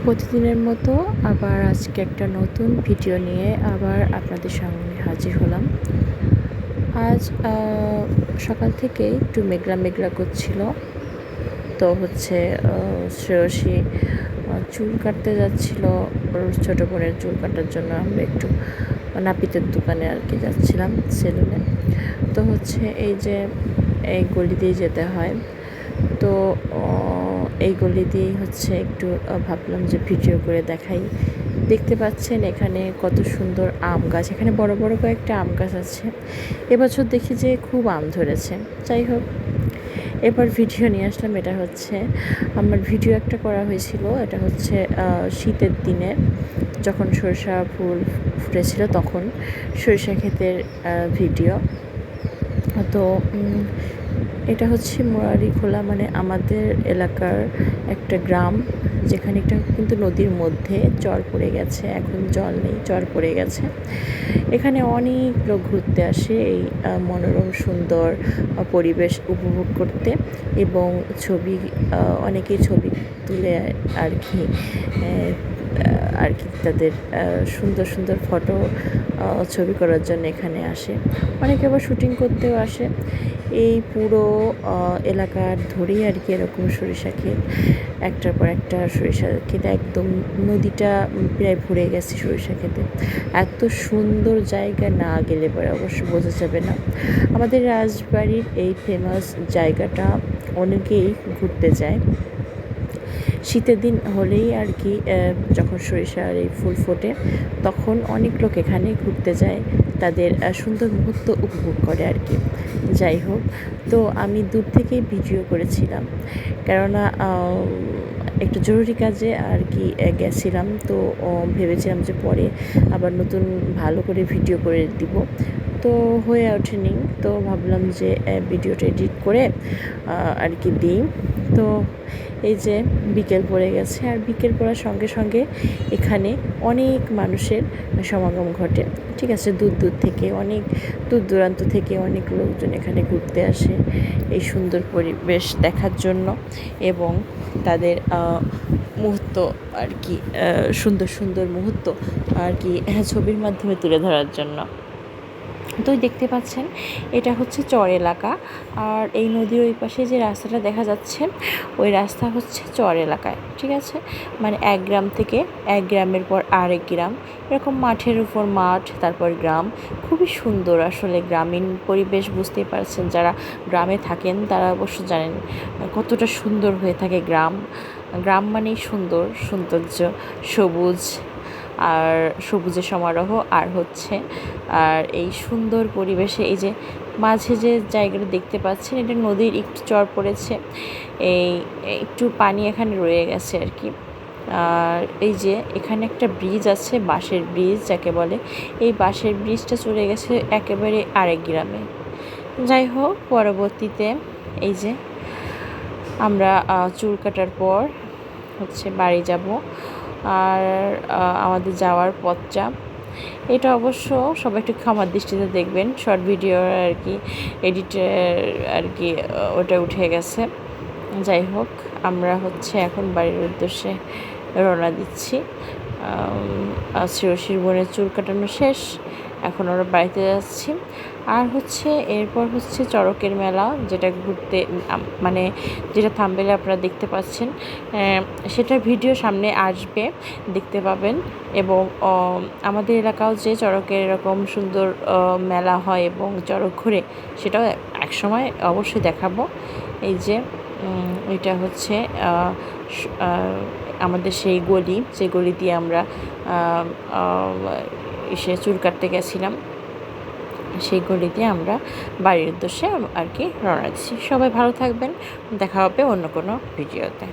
প্রতিদিনের মতো আবার আজকে একটা নতুন ভিডিও নিয়ে আবার আপনাদের সামনে হাজির হলাম। আজ সকাল থেকে একটু মেঘলা মেঘলা করছিল, তো শ্রেয়সী চুল কাটতে যাচ্ছিল। ওর ছোটো বোনের চুল কাটার জন্য আমরা একটু নাপিতের দোকানে আর কি যাচ্ছিলাম, সেলুনে। তো এই যে এই গলি দিয়ে যেতে হয়, তো এই গলি দিয়েই একটু ভাবলাম যে ভিডিও করে দেখাই। দেখতে পাচ্ছেন এখানে কত সুন্দর আম গাছ, এখানে বড় বড় কয়েকটা আম গাছ আছে। এবছর দেখি যে খুব আম ধরেছে। যাই হোক, এবার ভিডিও নিয়ে আসলাম। এটা আমার ভিডিও একটা করা হয়েছিল, এটা শীতের দিনে যখন সরিষা ফুল ফুটেছিল তখন সরিষা ক্ষেতের ভিডিও। তো এটা মুরারিখোলা, মানে আমাদের এলাকার একটা গ্রাম, যেখানে একটা কিন্তু নদীর মধ্যে চর পড়ে গেছে, এখন জল নেই, চর পড়ে গেছে। এখানে অনেক লোক ঘুরতে আসে এই মনোরম সুন্দর পরিবেশ উপভোগ করতে, এবং অনেকেই ছবি তুলে আর কি তাদের সুন্দর সুন্দর ফটো ছবি করার জন্য এখানে আসে। অনেকে আবার শুটিং করতেও আসে। এই পুরো এলাকার ধরেই আর কি এরকম সরিষা ক্ষেত, একটার পর একটা সরিষা ক্ষেত, একদম নদীটা প্রায় ভরে গেছে সরিষা ক্ষেতে। এত সুন্দর জায়গা, না গেলে পরে অবশ্য বোঝা যাবে না। আমাদের রাজবাড়ির এই ফেমাস জায়গাটা অনেকেই ঘুরতে যায় শীতের দিন হলেই আর কি। যখন সরিষার এই ফুল ফোটে তখন অনেক লোক এখানে ঘুরতে যায়, তাদের সুন্দর মুহূর্ত উপভোগ করে আর কি। যাই হোক, তো আমি দূর থেকেই ভিডিও করেছিলাম, কেননা একটু জরুরি কাজে আর কি গেছিলাম। তো ভেবেছিলাম যে পরে আবার নতুন ভালো করে ভিডিও করে দিব, তো হয়ে ওঠেনি। তো ভাবলাম যে ভিডিওটা এডিট করে আর কি দিই। তো এই যে বিকেল পড়ে গেছে, আর বিকেল পড়ার সঙ্গে সঙ্গে এখানে অনেক মানুষের সমাগম ঘটে। ঠিক আছে, অনেক দূর দূরান্ত থেকে অনেক লোকজন এখানে ঘুরতে আসে এই সুন্দর পরিবেশ দেখার জন্য, এবং তাদের মুহূর্ত আর কি সুন্দর সুন্দর মুহূর্ত আর কি ছবির মাধ্যমে তুলে ধরার জন্য। তো দেখতে পাচ্ছেন এটা চর এলাকা, আর এই নদীর ওই পাশে যে রাস্তাটা দেখা যাচ্ছে ওই রাস্তা চর এলাকায়। ঠিক আছে, মানে এক গ্রাম থেকে এক গ্রামের পর আরেক গ্রাম, এরকম মাঠের উপর মাঠ, তারপর গ্রাম। খুবই সুন্দর আসলে গ্রামীণ পরিবেশ, বুঝতেই পারছেন, যারা গ্রামে থাকেন তারা অবশ্য জানেন কতটা সুন্দর হয়ে থাকে গ্রাম। গ্রাম মানেই সুন্দর, সৌন্দর্য, সবুজ, আর সবুজের সমারোহ। আর এই সুন্দর পরিবেশে এই যে মাঝে যে জায়গাটা দেখতে পাচ্ছেন, এটা নদীর একটু চর পড়েছে, এই একটু পানি এখানে রয়ে গেছে আর কি। আর এই যে এখানে একটা ব্রিজ আছে, বাঁশের ব্রিজ যাকে বলে, এই বাঁশের ব্রিজটা চলে গেছে একেবারে আরেক গ্রামে। যাই হোক, পরবর্তীতে এই যে আমরা চুল কাটার পর বাড়ি যাব, আর আমাদের যাওয়ার পথটা এটা অবশ্য সবাই একটু ক্ষমার দৃষ্টিতে দেখবেন। শর্ট ভিডিও আর কি এডিটের আর কি ওটা উঠে গেছে। যাই হোক, আমরা এখন বাড়ির উদ্দেশ্যে রওনা দিচ্ছি। শ্রেয়সীর বোনের চুল কাটানো শেষ, এখন ওরা বাড়িতে যাচ্ছি। আর এরপর চড়কের মেলা, যেটা ঘুরতে মানে যেটা থাম্বনেলে আপনারা দেখতে পাচ্ছেন, সেটার ভিডিও সামনে আসবে, দেখতে পাবেন। এবং আমাদের এলাকাও যে চড়কের এরকম সুন্দর মেলা হয় এবং চড়ক ঘুরে, সেটাও এক সময় অবশ্যই দেখাবো। এই যে এটা আমাদের সেই গলি, যে গলি দিয়ে আমরা এসে চুল কাটতে গেছিলাম, সেই গলি দিয়ে আমরা বাড়ির উদ্দেশ্যে আর কি রওনা দিচ্ছি। সবাই ভালো থাকবেন, দেখা হবে অন্য কোনো ভিডিওতে।